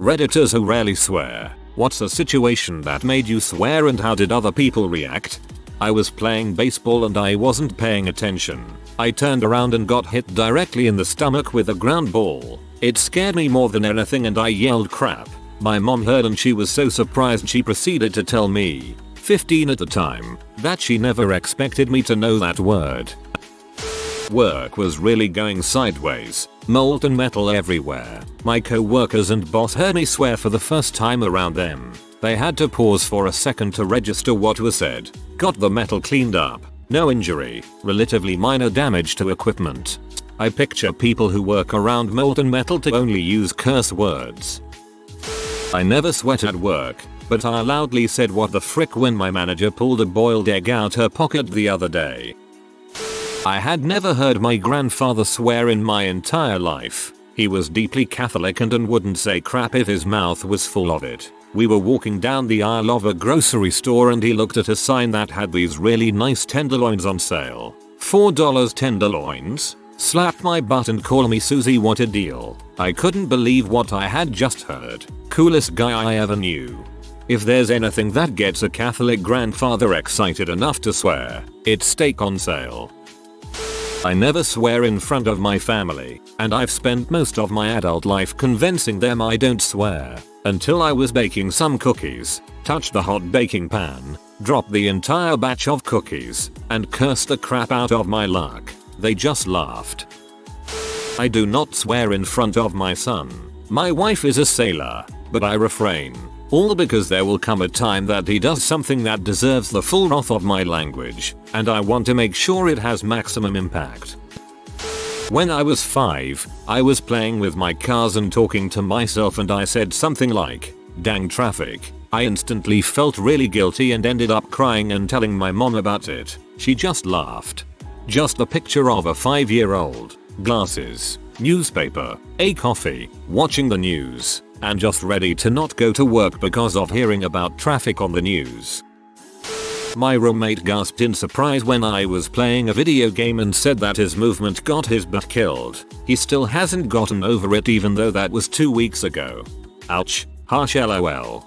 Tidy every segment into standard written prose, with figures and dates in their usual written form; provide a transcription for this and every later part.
Redditors who rarely swear. What's a situation that made you swear and how did other people react? I was playing baseball and I wasn't paying attention. I turned around and got hit directly in the stomach with a ground ball. It scared me more than anything and I yelled crap. My mom heard and she was so surprised she proceeded to tell me, 15 at the time, that she never expected me to know that word. Work was really going sideways. Molten metal everywhere. My co-workers and boss heard me swear for the first time around them. They had to pause for a second to register what was said. Got the metal cleaned up. No injury. Relatively minor damage to equipment. I picture people who work around molten metal to only use curse words. I never sweat at work, but I loudly said what the frick when my manager pulled a boiled egg out her pocket the other day. I had never heard my grandfather swear in my entire life. He was deeply Catholic and wouldn't say crap if his mouth was full of it. We were walking down the aisle of a grocery store and he looked at a sign that had these really nice tenderloins on sale. $4 tenderloins? Slapped my butt and called me Susie, what a deal. I couldn't believe what I had just heard. Coolest guy I ever knew. If there's anything that gets a Catholic grandfather excited enough to swear, it's steak on sale. I never swear in front of my family, and I've spent most of my adult life convincing them I don't swear, until I was baking some cookies, touched the hot baking pan, dropped the entire batch of cookies, and cursed the crap out of my luck. They just laughed. I do not swear in front of my son. My wife is a sailor, but I refrain. All because there will come a time that he does something that deserves the full wrath of my language, and I want to make sure it has maximum impact. When I was 5, I was playing with my cars and talking to myself and I said something like, "Dang traffic." I instantly felt really guilty and ended up crying and telling my mom about it. She just laughed. Just a picture of a 5-year-old, glasses, newspaper, a coffee, watching the news, and just ready to not go to work because of hearing about traffic on the news. My roommate gasped in surprise when I was playing a video game and said that his movement got his butt killed. He still hasn't gotten over it even though that was 2 weeks ago. Ouch, harsh lol.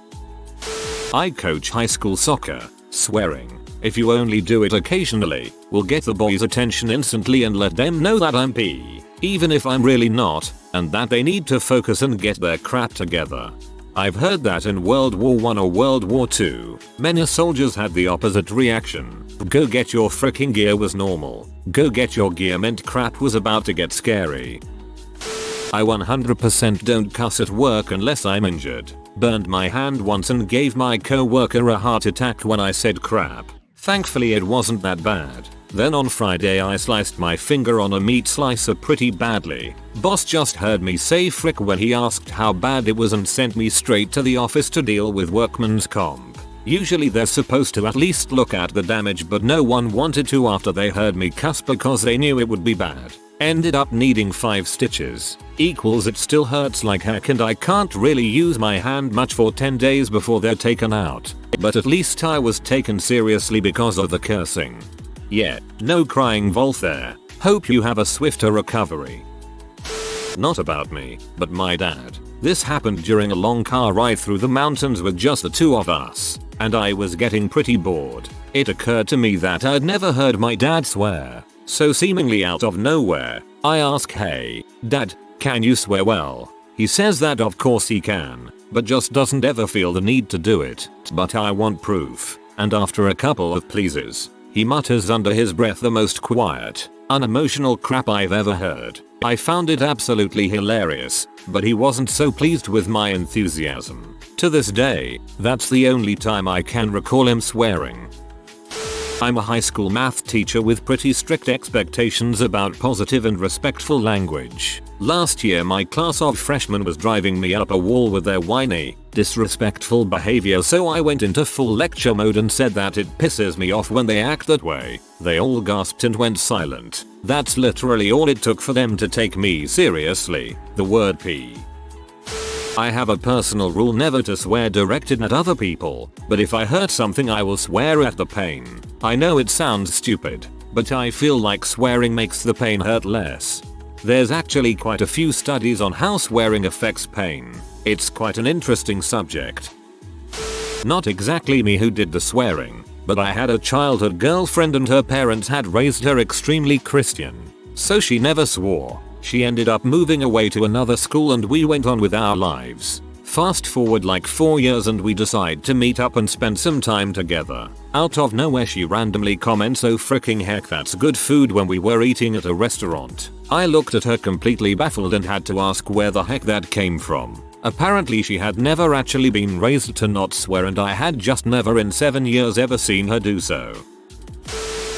I coach high school soccer. Swearing, if you only do it occasionally, will get the boys' attention instantly and let them know that I'm P. Even if I'm really not, and that they need to focus and get their crap together. I've heard that in World War I or World War II, many soldiers had the opposite reaction. Go get your fricking gear was normal. Go get your gear meant crap was about to get scary. I 100% don't cuss at work unless I'm injured. Burned my hand once and gave my co-worker a heart attack when I said crap. Thankfully it wasn't that bad. Then on Friday I sliced my finger on a meat slicer pretty badly. Boss just heard me say frick when he asked how bad it was and sent me straight to the office to deal with workman's comp. Usually they're supposed to at least look at the damage but no one wanted to after they heard me cuss because they knew it would be bad. Ended up needing 5 stitches. Equals it still hurts like heck and I can't really use my hand much for 10 days before they're taken out. But at least I was taken seriously because of the cursing. Yeah, no crying wolf there. Hope you have a swifter recovery. Not about me, but my dad. This happened during a long car ride through the mountains with just the 2 of us, and I was getting pretty bored. It occurred to me that I'd never heard my dad swear. So seemingly out of nowhere, I ask, "Hey, Dad, can you swear well?" He says that of course he can, but just doesn't ever feel the need to do it. But I want proof, and after a couple of pleases, he mutters under his breath the most quiet, unemotional crap I've ever heard. I found it absolutely hilarious, but he wasn't so pleased with my enthusiasm. To this day, that's the only time I can recall him swearing. I'm a high school math teacher with pretty strict expectations about positive and respectful language. Last year my class of freshmen was driving me up a wall with their whiny, disrespectful behavior, so I went into full lecture mode and said that it pisses me off when they act that way. They all gasped and went silent. That's literally all it took for them to take me seriously. The word P. I have a personal rule never to swear directed at other people, but if I hurt something I will swear at the pain. I know it sounds stupid, but I feel like swearing makes the pain hurt less. There's actually quite a few studies on how swearing affects pain. It's quite an interesting subject. Not exactly me who did the swearing, but I had a childhood girlfriend and her parents had raised her extremely Christian. So she never swore. She ended up moving away to another school and we went on with our lives. Fast forward like 4 years and we decide to meet up and spend some time together. Out of nowhere she randomly comments, "Oh freaking heck, that's good food," when we were eating at a restaurant. I looked at her completely baffled and had to ask where the heck that came from. Apparently she had never actually been raised to not swear and I had just never in 7 years ever seen her do so.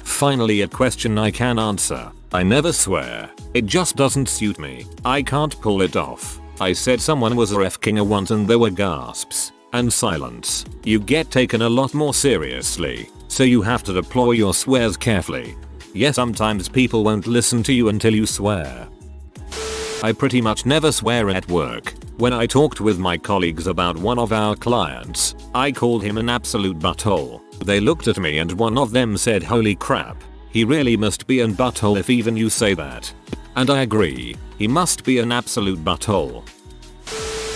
Finally, a question I can answer. I never swear. It just doesn't suit me. I can't pull it off. I said someone was a f-king once and there were gasps and silence. You get taken a lot more seriously, so you have to deploy your swears carefully. Yes, sometimes people won't listen to you until you swear. I pretty much never swear at work. When I talked with my colleagues about one of our clients, I called him an absolute butthole. They looked at me and one of them said, "Holy crap, he really must be an butthole if even you say that." And I agree, he must be an absolute butthole.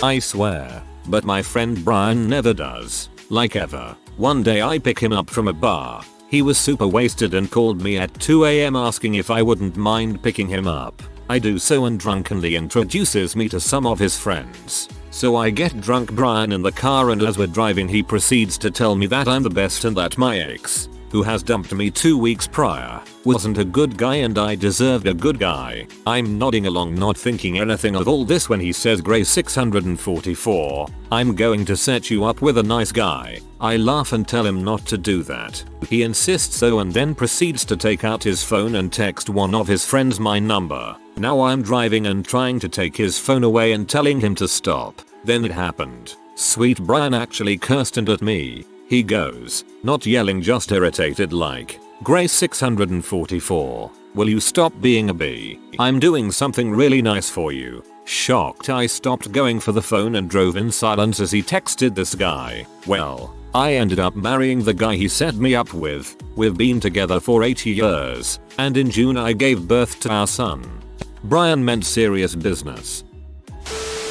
I swear, but my friend Brian never does. Like ever. One day I pick him up from a bar. He was super wasted and called me at 2 AM asking if I wouldn't mind picking him up. I do so and drunkenly introduces me to some of his friends. So I get drunk Brian in the car and as we're driving he proceeds to tell me that I'm the best and that my ex, who has dumped me 2 weeks prior, wasn't a good guy and I deserved a good guy. I'm nodding along not thinking anything of all this when he says, "Gray 644, I'm going to set you up with a nice guy." I laugh and tell him not to do that. He insists so and then proceeds to take out his phone and text one of his friends my number. Now I'm driving and trying to take his phone away and telling him to stop. Then it happened. Sweet Brian actually cursed and at me. He goes, not yelling, just irritated like, "Gray 644, will you stop being a bee? I'm doing something really nice for you." Shocked, I stopped going for the phone and drove in silence as he texted this guy. Well, I ended up marrying the guy he set me up with. We've been together for 8 years, and in June I gave birth to our son. Brian meant serious business.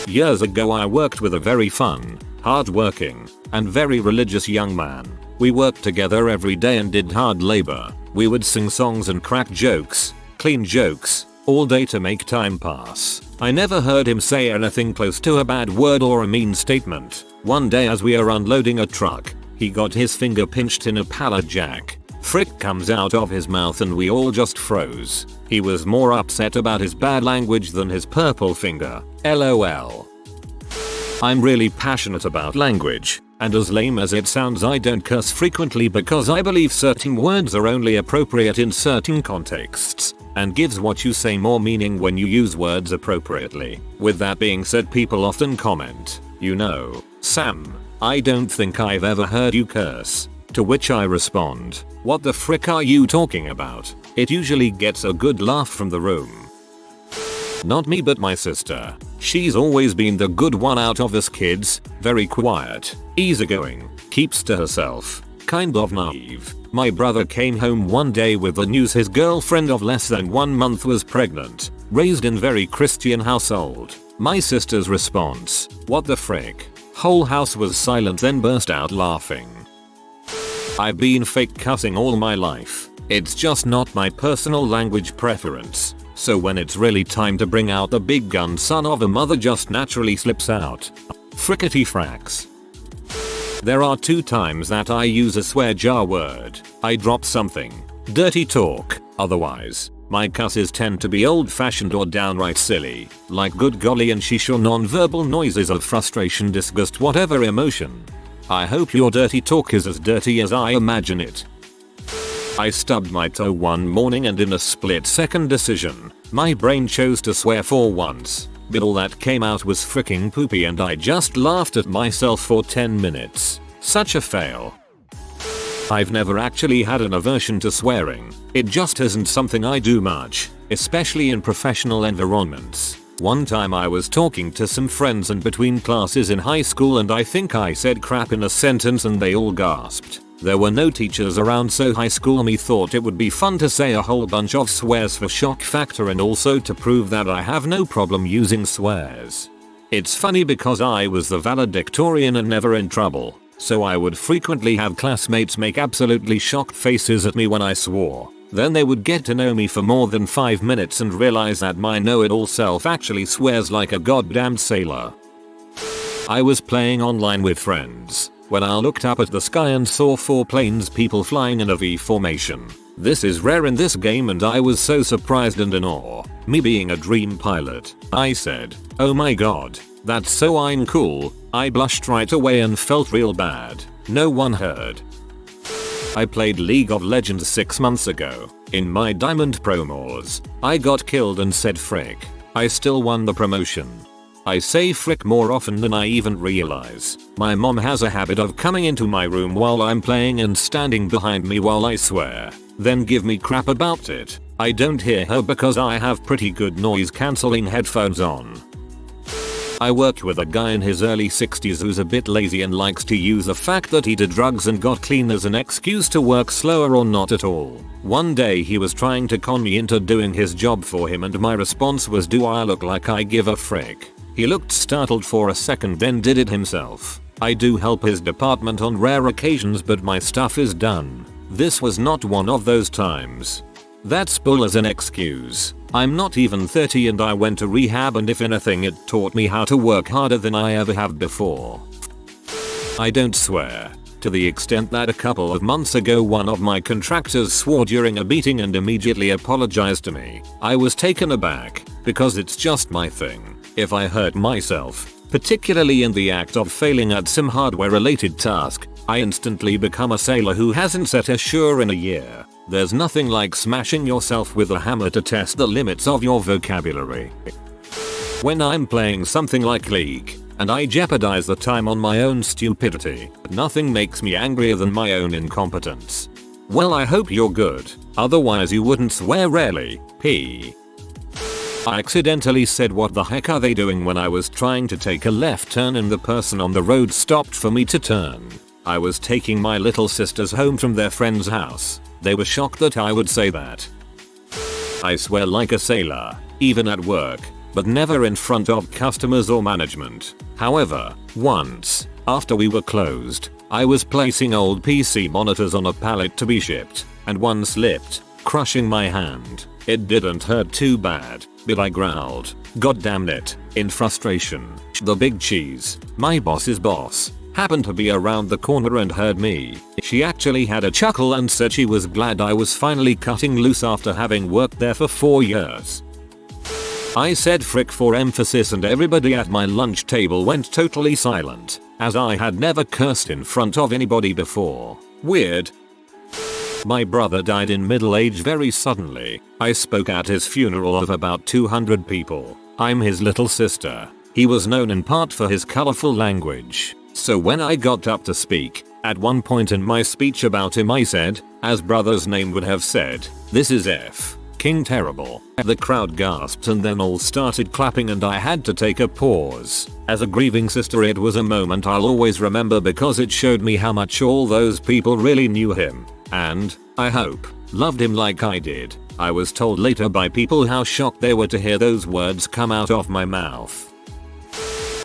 Years ago I worked with a very fun, hard-working, and very religious young man. We worked together every day and did hard labor. We would sing songs and crack jokes, clean jokes, all day to make time pass. I never heard him say anything close to a bad word or a mean statement. One day as we are unloading a truck, he got his finger pinched in a pallet jack. Frick comes out of his mouth and we all just froze. He was more upset about his bad language than his purple finger. LOL. I'm really passionate about language, and as lame as it sounds, I don't curse frequently because I believe certain words are only appropriate in certain contexts, and gives what you say more meaning when you use words appropriately. With that being said, people often comment, "You know, Sam, I don't think I've ever heard you curse." To which I respond, "What the frick are you talking about?" It usually gets a good laugh from the room. Not me but my sister. She's always been the good one out of us kids, very quiet, easygoing, keeps to herself, kind of naive. My brother came home one day with the news his girlfriend of less than 1 month was pregnant, raised in very Christian household. My sister's response, "What the frick?" Whole house was silent, then burst out laughing. I've been fake cussing all my life. It's just not my personal language preference. So when it's really time to bring out the big gun, son of a mother just naturally slips out. Frickety fracks. There are 2 times that I use a swear jar word. I drop something. Dirty talk. Otherwise, my cusses tend to be old fashioned or downright silly. Like good golly and sheesh or non-verbal noises of frustration, disgust, whatever emotion. I hope your dirty talk is as dirty as I imagine it. I stubbed my toe one morning and in a split-second decision, my brain chose to swear for once. But all that came out was freaking poopy and I just laughed at myself for 10 minutes. Such a fail. I've never actually had an aversion to swearing. It just isn't something I do much, especially in professional environments. One time I was talking to some friends and between classes in high school and I think I said crap in a sentence and they all gasped. There were no teachers around, so high school me thought it would be fun to say a whole bunch of swears for shock factor and also to prove that I have no problem using swears. It's funny because I was the valedictorian and never in trouble, so I would frequently have classmates make absolutely shocked faces at me when I swore. Then they would get to know me for more than 5 minutes and realize that my know-it-all self actually swears like a goddamn sailor. I was playing online with friends when I looked up at the sky and saw 4 planes, people flying in a V formation. This is rare in this game and I was so surprised and in awe. Me being a dream pilot, I said, "Oh my god, that's so uncool." I blushed right away and felt real bad. No one heard. I played League of Legends 6 months ago. In my Diamond promos, I got killed and said frick. I still won the promotion. I say frick more often than I even realize. My mom has a habit of coming into my room while I'm playing and standing behind me while I swear, then give me crap about it. I don't hear her because I have pretty good noise cancelling headphones on. I work with a guy in his early 60s who's a bit lazy and likes to use the fact that he did drugs and got clean as an excuse to work slower or not at all. One day he was trying to con me into doing his job for him and my response was, "Do I look like I give a frick?" He looked startled for a second then did it himself. I do help his department on rare occasions but my stuff is done. This was not one of those times. That's bull as an excuse. I'm not even 30 and I went to rehab and if anything it taught me how to work harder than I ever have before. I don't swear. To the extent that a couple of months ago one of my contractors swore during a meeting and immediately apologized to me. I was taken aback because it's just my thing. If I hurt myself, particularly in the act of failing at some hardware related task, I instantly become a sailor who hasn't set ashore in a year. There's nothing like smashing yourself with a hammer to test the limits of your vocabulary. When I'm playing something like League, and I jeopardize the time on my own stupidity, nothing makes me angrier than my own incompetence. Well, I hope you're good, otherwise you wouldn't swear rarely. P. I accidentally said "what the heck are they doing" when I was trying to take a left turn and the person on the road stopped for me to turn. I was taking my little sisters home from their friend's house. They were shocked that I would say that. I swear like a sailor, even at work, but never in front of customers or management. However, once, after we were closed, I was placing old PC monitors on a pallet to be shipped, and one slipped, crushing my hand. It didn't hurt too bad, but I growled, "God damn it," in frustration. The big cheese, my boss's boss, happened to be around the corner and heard me. She actually had a chuckle and said she was glad I was finally cutting loose after having worked there for 4 years. I said frick for emphasis and everybody at my lunch table went totally silent, as I had never cursed in front of anybody before. Weird. My brother died in middle age very suddenly. I spoke at his funeral of about 200 people. I'm his little sister. He was known in part for his colorful language. So when I got up to speak, at one point in my speech about him I said, as brother's name would have said, "This is F. King Terrible." The crowd gasped and then all started clapping and I had to take a pause. As a grieving sister it was a moment I'll always remember because it showed me how much all those people really knew him. And, I hope, loved him like I did. I was told later by people how shocked they were to hear those words come out of my mouth.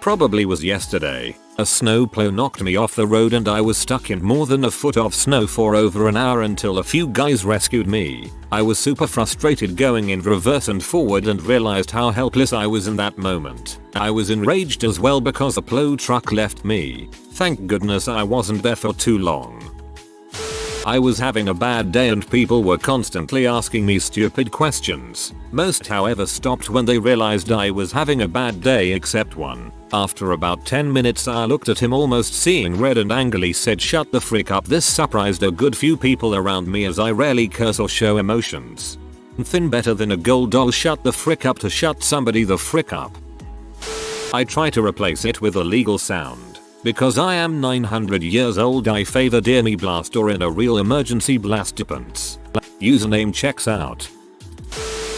Probably was yesterday. A snowplow knocked me off the road and I was stuck in more than a foot of snow for over an hour until a few guys rescued me. I was super frustrated going in reverse and forward and realized how helpless I was in that moment. I was enraged as well because a plow truck left me. Thank goodness I wasn't there for too long. I was having a bad day and people were constantly asking me stupid questions. Most however stopped when they realized I was having a bad day except one. After about 10 minutes I looked at him almost seeing red and angrily said "shut the frick up." This surprised a good few people around me as I rarely curse or show emotions. Thin better than a gold doll "shut the frick up" to shut somebody the frick up. I try to replace it with a legal sound. Because I am 900 years old I favor "dear me blast" or "in a real emergency blast depends." Username checks out.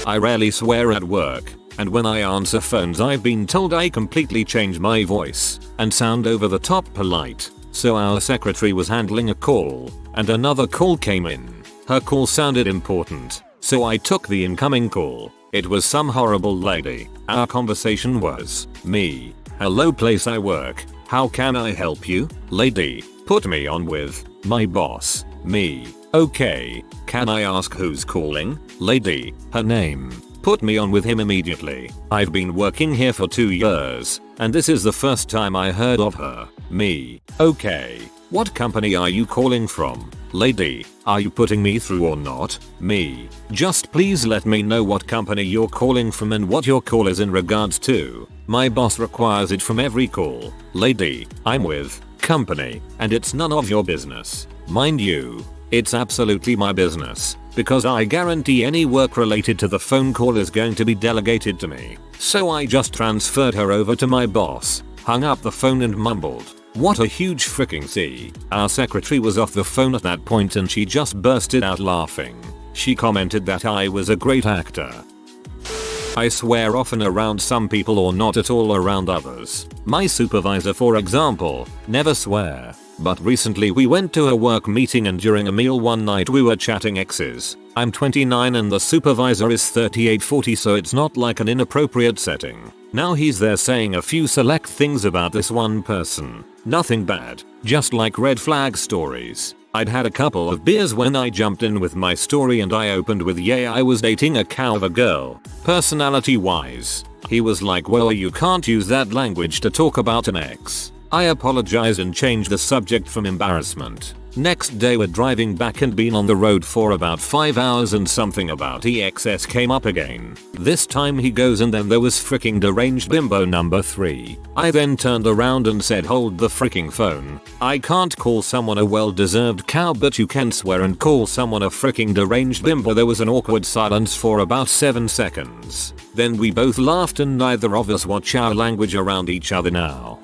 I rarely swear at work, and when I answer phones I've been told I completely change my voice and sound over the top polite. So our secretary was handling a call, and another call came in. Her call sounded important, so I took the incoming call. It was some horrible lady. Our conversation was, "Me, Hello place I work. How can I help you? Lady, put me on with my boss. Me. Okay. Can I ask who's calling? Lady, her name. Put me on with him immediately. I've been working here for 2 years, and this is the first time I heard of her. Me. Okay. What company are you calling from? Lady, are you putting me through or not? Me. Just please let me know what company you're calling from and what your call is in regards to. My boss requires it from every call. Lady, I'm with company, and it's none of your business. Mind you, it's absolutely my business, because I guarantee any work related to the phone call is going to be delegated to me. So I just transferred her over to my boss, hung up the phone and mumbled, "What a huge freaking C." Our secretary was off the phone at that point and she just bursted out laughing. She commented that I was a great actor. I swear often around some people or not at all around others. My supervisor, for example, never swear. But recently we went to a work meeting and during a meal one night we were chatting exes. I'm 29 and the supervisor is 38-40, so it's not like an inappropriate setting. Now he's there saying a few select things about this one person. Nothing bad, just like red flag stories. I'd had a couple of beers when I jumped in with my story and I opened with "Yeah, I was dating a cow of a girl." Personality wise, he was like, "Well, you can't use that language to talk about an ex." I apologized and changed the subject from embarrassment. Next day we're driving back and been on the road for about 5 hours and something about EXS came up again. This time he goes, "And then there was freaking deranged bimbo number 3. I then turned around and said, "Hold the freaking phone. I can't call someone a well-deserved cow, but you can swear and call someone a freaking deranged bimbo." There was an awkward silence for about 7 seconds. Then we both laughed and neither of us watch our language around each other now.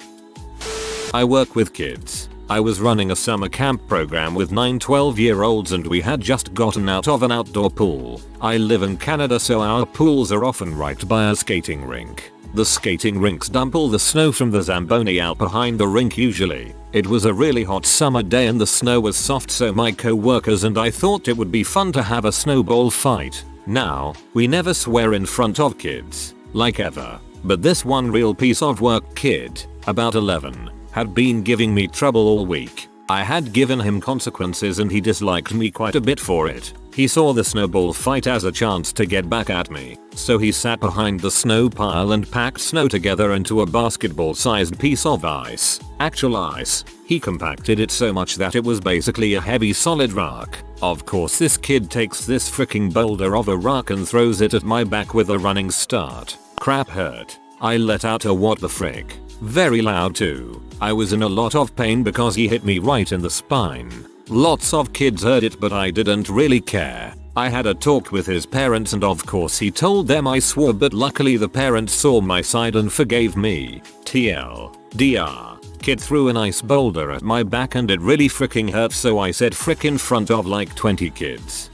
I work with kids. I was running a summer camp program with 9-12-year-olds and we had just gotten out of an outdoor pool. I live in Canada, so our pools are often right by a skating rink. The skating rinks dump all the snow from the Zamboni out behind the rink usually. It was a really hot summer day and the snow was soft, so my co-workers and I thought it would be fun to have a snowball fight. Now, we never swear in front of kids, like ever. But this one real piece of work kid, about 11, had been giving me trouble all week. I had given him consequences and he disliked me quite a bit for it. He saw the snowball fight as a chance to get back at me, so he sat behind the snow pile and packed snow together into a basketball-sized piece of ice. Actual ice. He compacted it so much that it was basically a heavy solid rock. Of course this kid takes this freaking boulder of a rock and throws it at my back with a running start. Crap hurt. I let out a "what the frick." Very loud too. I was in a lot of pain because he hit me right in the spine. Lots of kids heard it but I didn't really care. I had a talk with his parents and of course he told them I swore, but luckily the parents saw my side and forgave me. TLDR. Kid threw an ice boulder at my back and it really freaking hurt, so I said frick in front of like 20 kids.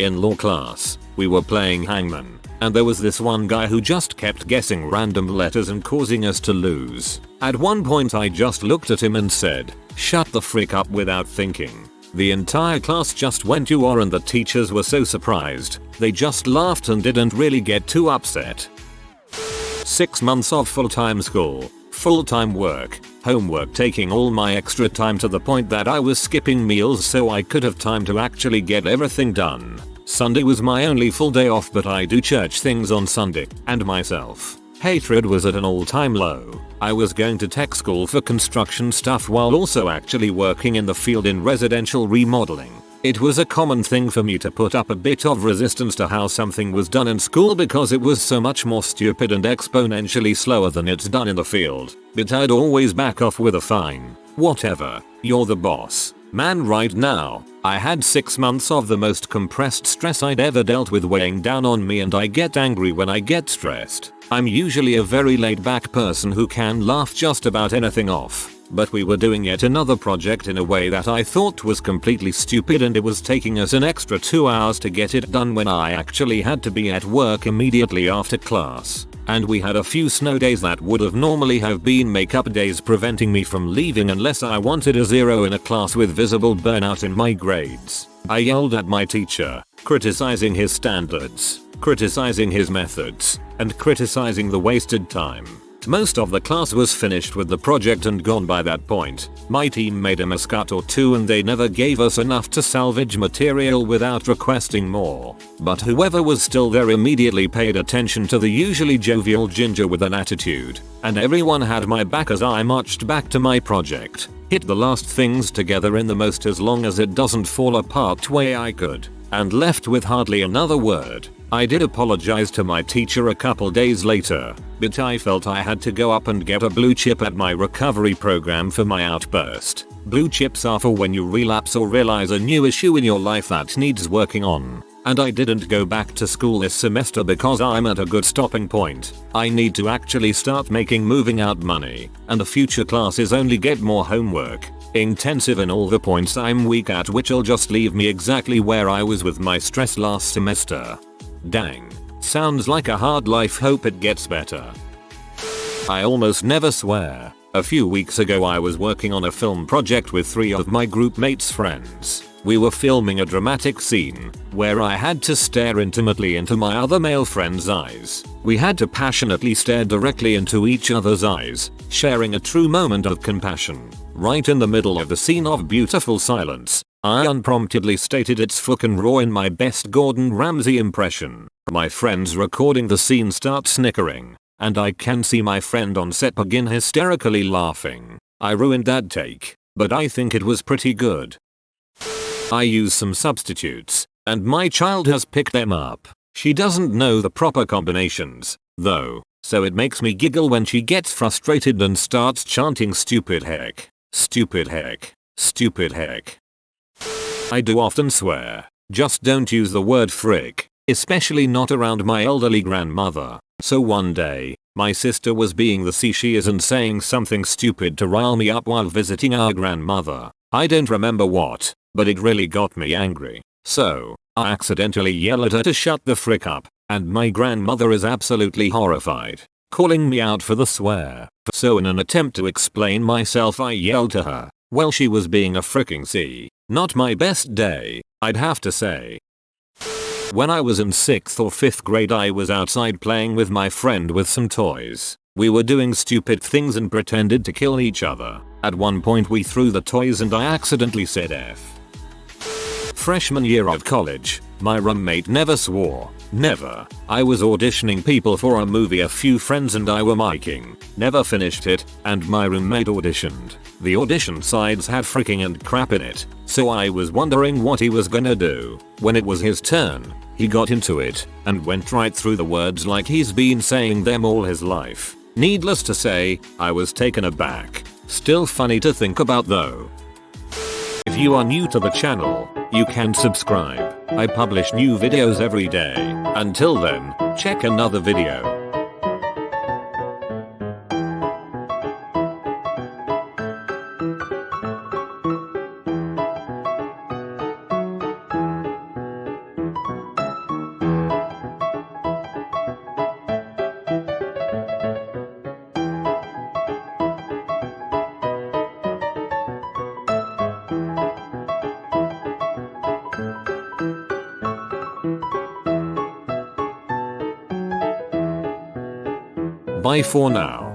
In law class, we were playing hangman. And there was this one guy who just kept guessing random letters and causing us to lose. At one point I just looked at him and said, "Shut the frick up," without thinking. The entire class just went "You are," and the teachers were so surprised. They just laughed and didn't really get too upset. 6 months of full-time school, full-time work, homework taking all my extra time to the point that I was skipping meals so I could have time to actually get everything done. Sunday was my only full day off, but I do church things on Sunday, and myself. Hatred was at an all-time low. I was going to tech school for construction stuff while also actually working in the field in residential remodeling. It was a common thing for me to put up a bit of resistance to how something was done in school because it was so much more stupid and exponentially slower than it's done in the field. But I'd always back off with a "fine, whatever, you're the boss, man." Right now, I had 6 months of the most compressed stress I'd ever dealt with weighing down on me, and I get angry when I get stressed. I'm usually a very laid back person who can laugh just about anything off. But we were doing yet another project in a way that I thought was completely stupid, and it was taking us an extra 2 hours to get it done when I actually had to be at work immediately after class. And we had a few snow days that would have normally have been makeup days, preventing me from leaving unless I wanted a 0 in a class with visible burnout in my grades. I yelled at my teacher, criticizing his standards, criticizing his methods, and criticizing the wasted time. Most of the class was finished with the project and gone by that point. My team made a mascot or two and they never gave us enough to salvage material without requesting more. But whoever was still there immediately paid attention to the usually jovial ginger with an attitude, and everyone had my back as I marched back to my project, hit the last things together in the most as long as it doesn't fall apart way I could, and left with hardly another word. I did apologize to my teacher a couple days later, but I felt I had to go up and get a blue chip at my recovery program for my outburst. Blue chips are for when you relapse or realize a new issue in your life that needs working on. And I didn't go back to school this semester because I'm at a good stopping point. I need to actually start making moving out money, and the future classes only get more homework intensive in all the points I'm weak at, which'll just leave me exactly where I was with my stress last semester. Dang. Sounds like a hard life, hope it gets better. I almost never swear. A few weeks ago I was working on a film project with 3 of my group mates' friends. We were filming a dramatic scene where I had to stare intimately into my other male friend's eyes. We had to passionately stare directly into each other's eyes, sharing a true moment of compassion. Right in the middle of the scene of beautiful silence, I unpromptedly stated "It's fucking raw" in my best Gordon Ramsay impression. My friends recording the scene start snickering, and I can see my friend on set begin hysterically laughing. I ruined that take, but I think it was pretty good. I use some substitutes, and my child has picked them up. She doesn't know the proper combinations, though, so it makes me giggle when she gets frustrated and starts chanting "stupid heck, stupid heck, stupid heck." I do often swear, just don't use the word frick, especially not around my elderly grandmother. So one day, my sister was being the she is and saying something stupid to rile me up while visiting our grandmother. I don't remember what, but it really got me angry. So, I accidentally yell at her to shut the frick up, and my grandmother is absolutely horrified, calling me out for the swear. So in an attempt to explain myself I yelled to her, well, she was being a fricking C. Not my best day, I'd have to say. When I was in 6th or 5th grade I was outside playing with my friend with some toys. We were doing stupid things and pretended to kill each other. At one point we threw the toys and I accidentally said F. Freshman year of college, my roommate never swore. Never. I was auditioning people for a movie a few friends and I were miking. Never finished it, and my roommate auditioned. The audition sides had freaking and crap in it, so I was wondering what he was gonna do. When it was his turn, he got into it, and went right through the words like he's been saying them all his life. Needless to say, I was taken aback. Still funny to think about though. If you are new to the channel, you can subscribe. I publish new videos every day. Until then, check another video. Bye for now.